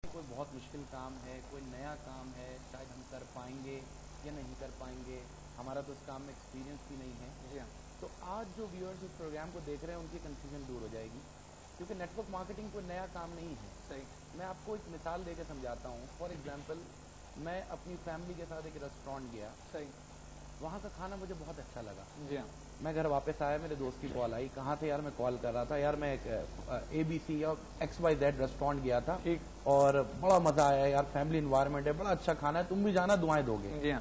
کوئی بہت مشکل کام ہے، کوئی نیا کام ہے، شاید ہم کر پائیں گے یا نہیں کر پائیں گے، ہمارا تو اس کام میں ایکسپیرینس بھی نہیں ہے. جی ہاں. تو آج جو ویورز اس پروگرام کو دیکھ رہے ہیں ان کی کنفیوژن دور ہو جائے گی، کیونکہ نیٹ ورک مارکیٹنگ کوئی نیا کام نہیں ہے. صحیح. میں آپ کو ایک مثال دے کے سمجھاتا ہوں. فار ایگزامپل میں اپنی فیملی کے ساتھ ایک ریسٹورینٹ گیا. صحیح. وہاں کا کھانا مجھے بہت اچھا لگا. جی ہاں. میں گھر واپس آیا، میرے دوست کی کال آئی. کہاں تھے یار؟ میں کال کر رہا تھا یار، میں اے بی سی یا XYZ ریسٹورینٹ گیا تھا ٹھیک. اور بڑا مزہ آیا یار، فیملی انوائرمنٹ ہے، بڑا اچھا کھانا ہے، تم بھی جانا، دعائیں دو گے. جی ہاں.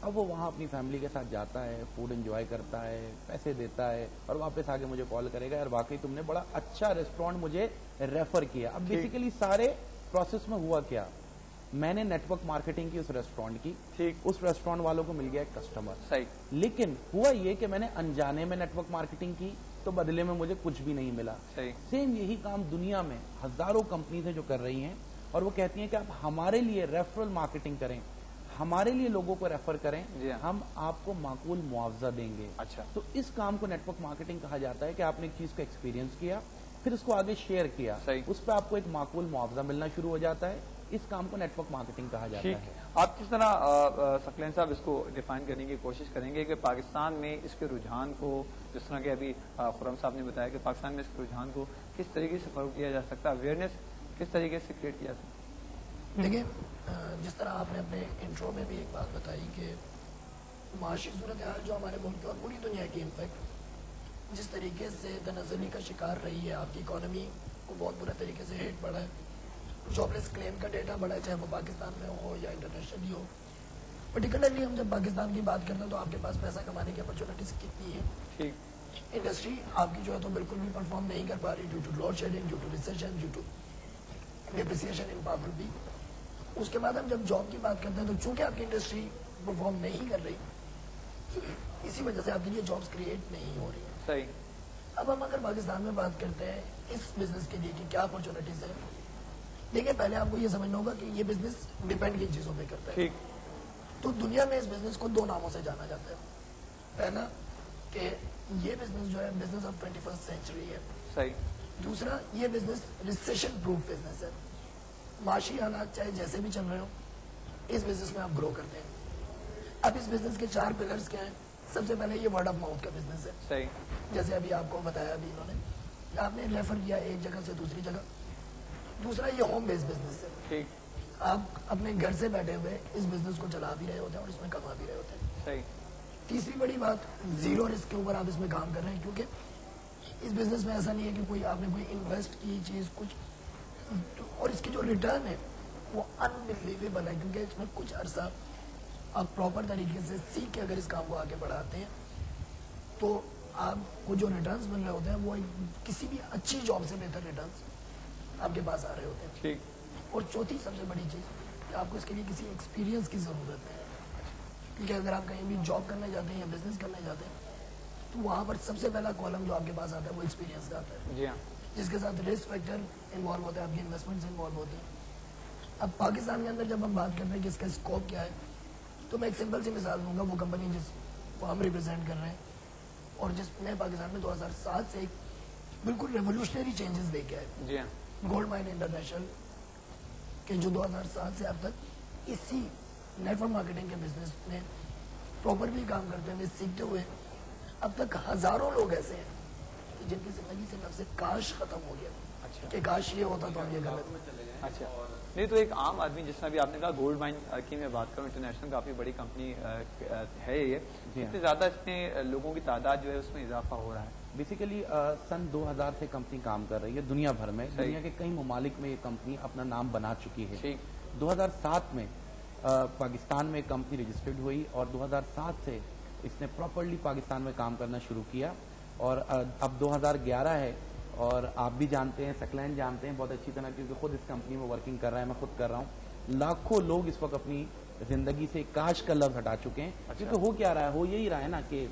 اب وہ وہاں اپنی فیملی کے ساتھ جاتا ہے، فوڈ انجوائے کرتا ہے، پیسے دیتا ہے اور واپس آ کے مجھے کال کرے گا یار واقعی تم نے بڑا اچھا ریسٹورینٹ مجھے ریفر کیا. اب بیسیکلی سارے پروسیس میں ہوا کیا، میں نے نیٹ ورک مارکیٹنگ کی اس ریسٹورینٹ کی. ٹھیک. اس ریسٹورینٹ والوں کو مل گیا ایک کسٹمر. صحیح. لیکن ہوا یہ کہ میں نے انجانے میں نیٹ ورک مارکیٹنگ کی تو بدلے میں مجھے کچھ بھی نہیں ملا. صحیح. سیم یہی کام دنیا میں ہزاروں کمپنیز ہیں جو کر رہی ہیں اور وہ کہتی ہیں کہ آپ ہمارے لیے ریفرل مارکیٹنگ کریں، ہمارے لیے لوگوں کو ریفر کریں، جی ہاں. ہم آپ کو معقول معاوضہ دیں گے. اچھا. تو اس کام کو نیٹ ورک مارکیٹنگ کہا جاتا ہے کہ آپ نے ایک چیز کو ایکسپیرینس کیا، پھر اس کو آگے شیئر کیا، صحیح. اس پہ آپ کو ایک معقول معاوضہ ملنا شروع ہو جاتا ہے. اس کام کو نیٹ ورک مارکیٹنگ کہا جاتا ٹھیک. ہے. آپ کس طرح ثقلین صاحب اس کو ڈیفائن کرنے کی کوشش کریں گے کہ پاکستان میں اس کے رجحان کو، جس طرح کہ ابھی خرم صاحب نے بتایا کہ پاکستان میں اس کے رجحان کو کس طریقے سے فروغ دیا جا سکتا ہے، اویئرنیس کس طریقے سے کریٹ کیا جا سکتا ہے؟ دیکھیں، جس طرح آپ نے اپنے انٹرو میں بھی ایک بات بتائی کہ معاشی صورتحال جو ہمارے ملک اور پوری دنیا کی انفیکٹ جس طریقے سے تنزلی کا شکار رہی ہے، آپ کی اکانومی کو بہت برے طریقے سے ہٹ پڑا ہے. جاب لیس کلیم کا ڈیٹا بڑا ہے، چاہے وہ پاکستان میں ہو یا انٹرنیشنلی ہو. پرٹیکولرلی ہم جب پاکستان کی بات کرتے ہیں تو آپ کے پاس پیسہ کمانے کی اپرچونیٹیز کتنی ہیں. ٹھیک. انڈسٹری آپ کی جو ہے تو بالکل بھی پرفارم نہیں کر پا رہی due to load shedding, due to recession, due to depreciation in power بھی. اس کے بعد ہم جب جاب کی بات کرتے ہیں تو چونکہ آپ کی انڈسٹری پرفارم نہیں کر رہی، اسی وجہ سے آپ کے لیے جابس کریٹ نہیں ہو رہی ہیں. صحیح. اب ہم اگر پاکستان میں بات کرتے ہیں اس بزنس کے لیے کہ کیا اپرچونیٹیز ہیں، دیکھیں پہلے آپ کو یہ سمجھنا ہوگا کہ یہ بزنس ڈیپینڈ کن چیزوں پہ کرتا ہے. ٹھیک. تو دنیا میں اس بزنس کو دو ناموں سے جانا جاتا ہے. پہلا کہ یہ بزنس جو ہے بزنس آف 21st سینچری ہے. صحیح. دوسرا یہ بزنس ریسیشن پروف بزنس ہے. معاشی حالات چاہے جیسے بھی چل رہے ہوں، اس بزنس میں آپ گرو کرتے ہیں. اب اس بزنس کے 4 پلرز کیا ہیں؟ سب سے پہلے یہ ورڈ آف ماؤتھ کا بزنس ہے. صحیح. جیسے ابھی آپ کو بتایا ابھی انہوں نے، آپ نے ریفر کیا ایک جگہ سے دوسری جگہ. دوسرا یہ ہوم بیس بزنس ہے. ٹھیک. آپ اپنے گھر سے بیٹھے ہوئے اس بزنس کو چلا بھی رہے ہوتے ہیں اور اس میں کما بھی رہے ہوتے ہیں. صحیح. تیسری بڑی بات، زیرو رسک کے اوپر آپ اس میں کام کر رہے ہیں، کیونکہ اس بزنس میں ایسا نہیں ہے کہ کوئی آپ نے کوئی انویسٹ کی چیز کچھ، اور اس کی جو ریٹرن ہے وہ انبلیویبل ہے، کیونکہ اس میں کچھ عرصہ آپ پراپر طریقے سے سیکھ کے اگر اس کام کو آگے بڑھاتے ہیں تو آپ کو جو ریٹرنز مل رہے ہوتے ہیں وہ کسی بھی اچھی جاب سے بہتر ریٹرنز آپ کے پاس آ رہے ہوتے ہیں. ٹھیک. اور چوتھی سب سے بڑی چیز کہ آپ کو اس کے لیے کسی ایکسپیرینس کی ضرورت ہے، کیونکہ اگر آپ کہیں بھی جاب کرنے جاتے ہیں یا بزنس کرنے جاتے ہیں تو وہاں پر سب سے پہلا کالم جو آپ کے پاس آتا ہے وہ ایکسپیرینس کا آتا ہے. جی ہاں. جس کے ساتھ رسک فیکٹر انوالو ہوتا ہے، آپ کی انویسٹمنٹس انوالو ہوتی ہیں. اب پاکستان کے اندر جب ہم بات کرتے ہیں کہ اس کا اسکوپ کیا ہے، تو میں ایک سمپل سی مثال دوں گا. وہ کمپنی جس کو ہم ریپرزینٹ کر رہے ہیں اور جس نے پاکستان میں 2007 سے ایک بالکل ریولیوشنری چینجز لے کے آئے، جی ہاں. گولڈ مائن انٹرنیشنل کے جو 2007 سے اب تک اسی نیٹ ورک مارکیٹنگ کے بزنس میں پراپرلی کام کرتے ہوئے سیکھتے ہوئے اب تک ہزاروں لوگ ایسے ہیں کہ جن کی زندگی سے لفظ کاش ختم ہو گیا. اچھا. کہ کاش یہ ہوتا تو ہم یہ کر لیتے. اچھا. نہیں تو ایک عام آدمی جس طرح بھی آپ نے کہا گولڈ مائن کی میں بات کروں، انٹرنیشنل کافی بڑی کمپنی ہے یہ، اتنے زیادہ اس میں لوگوں کی تعداد جو ہے اس میں اضافہ ہو رہا ہے. بیسیکلی سن 2000 سے کمپنی کام کر رہی ہے دنیا بھر میں. دنیا کے کئی ممالک میں یہ کمپنی اپنا نام بنا چکی ہے. ٹھیک. 2007 میں پاکستان میں کمپنی رجسٹرڈ ہوئی اور 2007 سے اس نے پراپرلی پاکستان میں کام کرنا شروع کیا اور اب 2011 ہے. اور آپ بھی جانتے ہیں، ثقلین جانتے ہیں بہت اچھی طرح، کیونکہ خود اس کمپنی میں ورکنگ کر رہا ہے، میں خود کر رہا ہوں. لاکھوں لوگ اس وقت اپنی زندگی سے کاش کا لفظ ہٹا چکے ہیں. کیونکہ ہو کیا رہا ہے، ہو یہی رہا ہے نا کہ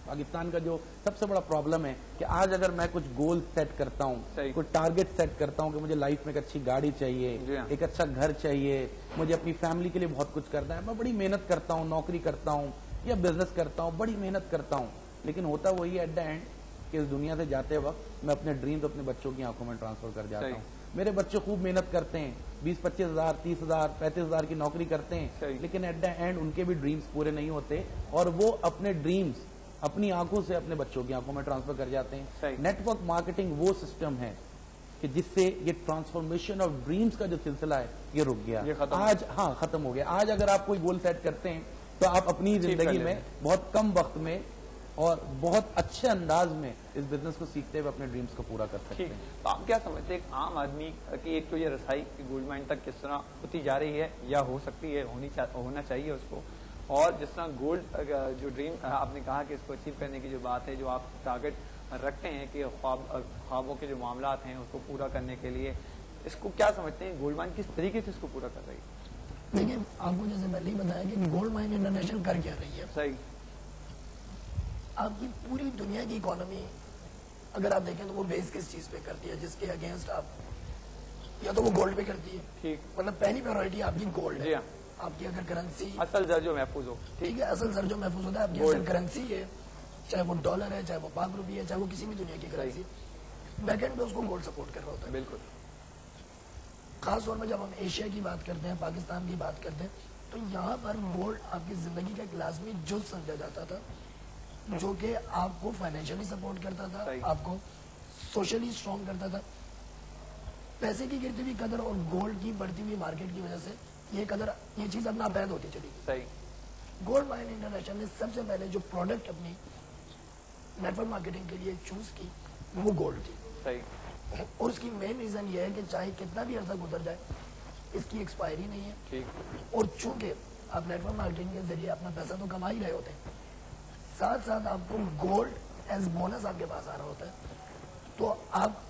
پاکستان کا جو سب سے بڑا پرابلم ہے کہ آج اگر میں کچھ گول سیٹ کرتا ہوں، کوئی ٹارگٹ سیٹ کرتا ہوں کہ مجھے لائف میں ایک اچھی گاڑی چاہیے، ایک اچھا گھر چاہیے، مجھے اپنی فیملی کے لیے بہت کچھ کرنا ہے، میں بڑی محنت کرتا ہوں، نوکری کرتا ہوں یا بزنس کرتا ہوں، بڑی محنت کرتا ہوں، لیکن ہوتا وہی ایٹ دا اینڈ کہ اس دنیا سے جاتے وقت میں اپنے ڈریمز اپنے بچوں کی آنکھوں میں ٹرانسفر کر جاتا ہوں. میرے بچے خوب محنت کرتے ہیں, 20-25,000, 30,000, 35,000 کی نوکری کرتے ہیں, لیکن ایٹ دا اینڈ ان کے بھی ڈریمز پورے نہیں ہوتے, اور وہ اپنے ڈریمز اپنی آنکھوں سے اپنے بچوں کی آنکھوں میں ٹرانسفر کر جاتے ہیں. نیٹ ورک مارکیٹنگ وہ سسٹم ہے کہ جس سے یہ ٹرانسفارمیشن آف ڈریمز کا جو سلسلہ ہے یہ رک گیا آج. ہاں, ختم ہو گیا. آج اگر آپ کوئی گول سیٹ کرتے ہیں تو آپ اپنی زندگی میں بہت کم وقت میں اور بہت اچھے انداز میں اس بزنس کو سیکھتے ہوئے اپنے ڈریمز کو پورا کر سکتے ہیں. تو آپ کیا سمجھتے ہیں ایک عام آدمی کی ایک تو یہ رسائی گولڈ مائن تک کس طرح ہوتی جا رہی ہے یا ہو سکتی ہے, ہونا چاہیے اس کو, اور جس طرح گولڈ جو ڈریم آپ نے کہا کہ اس کو اچیو کرنے کی جو بات ہے, جو آپ ٹارگٹ رکھتے ہیں کہ خوابوں کے جو معاملات ہیں اس کو پورا کرنے کے لیے, اس کو کیا سمجھتے ہیں گولڈ مائن کس طریقے سے اس کو پورا کر رہی ہے؟ دیکھیں, آپ کو جیسے پہلے ہی بتایا کہ گولڈ مائن انٹرنیشنل کر کیا رہی ہے. صحیح. آپ کی پوری دنیا کی اکانومی اگر آپ دیکھیں تو وہ بیس کس چیز پہ کرتی ہے, جس کے اگینسٹ آپ یا تو وہ گولڈ پہ کرتی ہے, مطلب پہلی پرائرٹی آپ کی گولڈ ہے. آپ کی اگر کرنسی اصل زر محفوظ ہو, ٹھیک ہے, اصل زر محفوظ ہوتا ہے, آپ کی اصل کرنسی ہے, چاہے وہ ڈالر ہے, چاہے وہ پاک روپیہ ہے, چاہے وہ کسی بھی دنیا کی کرنسی, بیک اینڈ پہ اس کو گولڈ سپورٹ کر رہا ہوتا ہے. بالکل. خاص طور پر جب ہم ایشیا کی بات کرتے ہیں, پاکستان کی بات کرتے ہیں, تو یہاں پر گولڈ آپ کی زندگی کا ایک لازمی جز سمجھا جاتا تھا, جو کہ آپ کو فائنینشلی سپورٹ کرتا تھا, آپ کو سوشلی اسٹرانگ کرتا تھا. پیسے کی گرتی ہوئی قدر اور گولڈ کی بڑھتی ہوئی مارکیٹ کی وجہ سے یہ چیز اب ناپید ہوتی چلی گئی. گولڈ مائن انٹرنیشنل نے سب سے پہلے جو پروڈکٹ اپنی نیٹ ورک مارکیٹنگ کے لیے چوز کی وہ گولڈ تھی, اور اس کی مین ریزن یہ ہے کہ چاہے کتنا بھی عرصہ گزر جائے اس کی ایکسپائری نہیں ہے, اور چونکہ آپ نیٹ ورک مارکیٹنگ کے ذریعے اپنا پیسہ تو کما ہی رہے ہوتے ہیں, ساتھ ساتھ آپ کو گولڈ ایز بونس آپ کے پاس آ رہا ہوتا ہے, تو آپ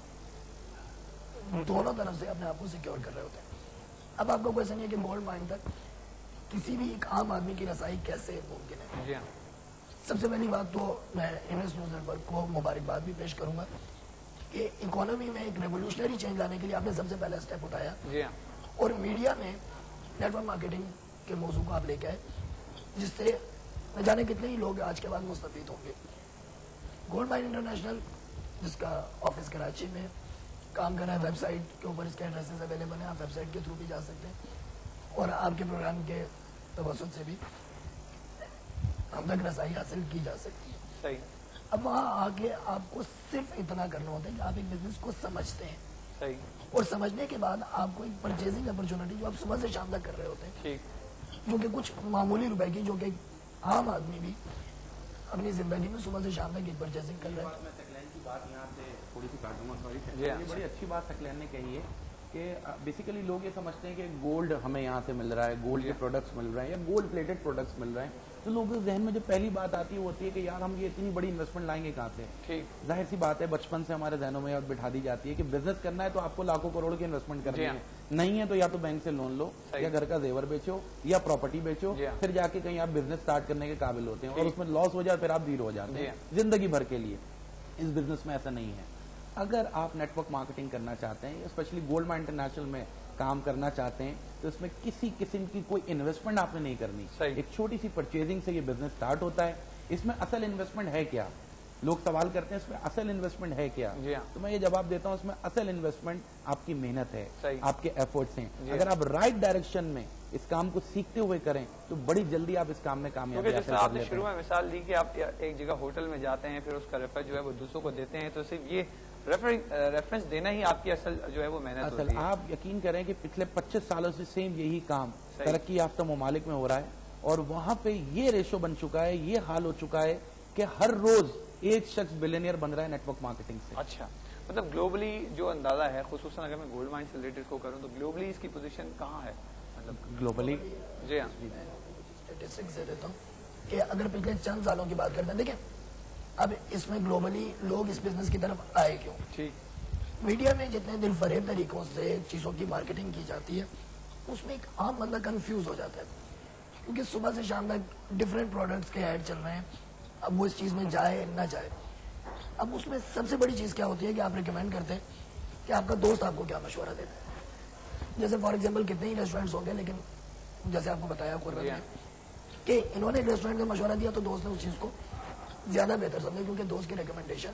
دونوں طرف سے اپنے آپ کو سیکیور کر رہے ہوتے ہیں. اب آپ کا کوشچن یہ کہ گولڈ مائن تک کسی بھی ایک عام آدمی کی رسائی کیسے ممکن ہے. سب سے پہلی بات تو میں انویسٹ نیوز نیٹ ورک کو مبارکباد بھی پیش کروں گا کہ اکانومی میں ایک ریولیوشنری چینج لانے کے لیے آپ نے سب سے پہلا اسٹیپ اٹھایا, اور میڈیا میں نیٹ ورک مارکیٹنگ کے موضوع کو آپ لے کے آئے, جس سے نہ جانے کتنے ہی لوگ آج کے بعد مستفید ہوں گے. گولڈ مائن انٹرنیشنل جس کا آفس کراچی میں کام کر رہا ہے, ویب سائٹ کے اوپر اس کے ایڈریسز اویلیبل ہیں, آپ ویب سائٹ کے تھرو بھی جا سکتے ہیں, اور آپ کے پروگرام کے توسط سے بھی ہم تک رسائی حاصل کی جا سکتی ہے. اب وہاں آگے آپ کو صرف اتنا کرنا ہوتا ہے کہ آپ ایک بزنس کو سمجھتے ہیں, اور سمجھنے کے بعد آپ کو ایک پرچیزنگ اپرچونٹی جو آپ صبح سے شام تک کر رہے ہوتے ہیں, جو کہ کچھ معمولی روپے کی, جو کہ عام آدمی بھی اپنی زندگی میں صبح سے شام تک ایک پرچیزنگ کر رہے ہیں. تھوڑی سی کاٹوں گا, سوری. یہ بڑی اچھی بات سکلین نے کہی ہے کہ بیسیکلی لوگ یہ سمجھتے ہیں کہ گولڈ ہمیں یہاں سے مل رہا ہے, گولڈ کے پروڈکٹس مل رہے ہیں یا گولڈ پلیٹڈ پروڈکٹس مل رہے ہیں, تو لوگوں کے ذہن میں جو پہلی بات آتی ہے وہ ہوتی ہے کہ یار ہم یہ اتنی بڑی انویسٹمنٹ لائیں گے کہاں سے. ظاہر سی بات ہے, بچپن سے ہمارے ذہنوں میں بٹھا دی جاتی ہے کہ بزنس کرنا ہے تو آپ کو لاکھوں کروڑ کی انویسٹمنٹ کرنی ہے, نہیں ہے تو یا تو بینک سے لون لو, یا گھر کا زیور بیچو, یا پراپرٹی بیچو, پھر جا کے کہیں آپ بزنس اسٹارٹ کرنے کے قابل ہوتے ہیں, اور اس میں لاس ہو جائے پھر آپ زیرو ہو جاتے ہیں زندگی بھر کے لیے. اس بزنس میں ایسا نہیں ہے. اگر آپ نیٹ ورک مارکیٹنگ کرنا چاہتے ہیں, اسپیشلی گولڈ مائن انٹرنیشنل میں کام کرنا چاہتے ہیں, تو اس میں کسی قسم کی کوئی انویسٹمنٹ آپ نے نہیں کرنی. ایک چھوٹی سی پرچیزنگ سے یہ بزنس سٹارٹ ہوتا ہے. اس میں اصل انویسٹمنٹ ہے کیا؟ لوگ سوال کرتے ہیں اس میں اصل انویسٹمنٹ ہے کیا؟ تو میں یہ جواب دیتا ہوں, اس میں اصل انویسٹمنٹ آپ کی محنت ہے, آپ کے ایفرٹس ہیں. اگر آپ رائٹ ڈائریکشن میں اس کام کو سیکھتے ہوئے کریں تو بڑی جلدی آپ اس کام میں کامیابی حاصل کر لیتے ہیں. آپ نے شروع میں مثال دی کہ آپ ایک جگہ ہوٹل میں جاتے ہیں, پھر اس کا ریفر جو ہے وہ دوسروں کو دیتے ہیں, تو صرف یہ ریفرنس دینا ہی آپ کی اصل جو ہے وہ محنت ہوتی ہے. آپ یقین کریں کہ پچھلے 25 سالوں سے سیم یہی کام ترقی یافتہ ممالک میں ہو رہا ہے, اور وہاں پہ یہ ریشو بن چکا ہے, یہ حال ہو چکا ہے کہ ہر روز ایک شخص بلینئر بن رہا ہے نیٹ ورک مارکیٹنگ سے. اچھا, مطلب گلوبلی جو اندازہ ہے, خصوصاً اگر میں گولڈ مائن سے ریلیٹڈ کو کروں تو گلوبلی اس کی پوزیشن کہاں ہے؟ مطلب گلوبلی جی ہاں, اسٹیٹسٹکس دے دیتا ہوں کہ اگر پچھلے چند سالوں کی بات کرتے ہیں, دیکھیں اب اس میں گلوبلی لوگ اس بزنس کی طرف آئے کیوں. میڈیا میں جتنے دل فریب طریقوں سے چیزوں کی مارکیٹنگ کی جاتی ہے, اس میں ایک عام بندہ کنفیوز ہو جاتا ہے, کیونکہ صبح سے شام تک ڈفرینٹ پروڈکٹس کے ایڈ چل رہے ہیں. اب وہ اس چیز میں جائے نہ جائے, اب اس میں سب سے بڑی چیز کیا ہوتی ہے کہ آپ ریکمینڈ کرتے ہیں کہ آپ کا دوست آپ کو کیا مشورہ دیتا ہے. جیسے فار ایگزامپل کتنے ہی ریسٹورینٹس ہوں گے, لیکن جیسے آپ کو بتایا قربت نے کہ انہوں نے ایک ریسٹورینٹ کا مشورہ دیا تو دوست نے اس چیز کو زیادہ بہتر سمجھا, کیونکہ دوست کی ریکمنڈیشن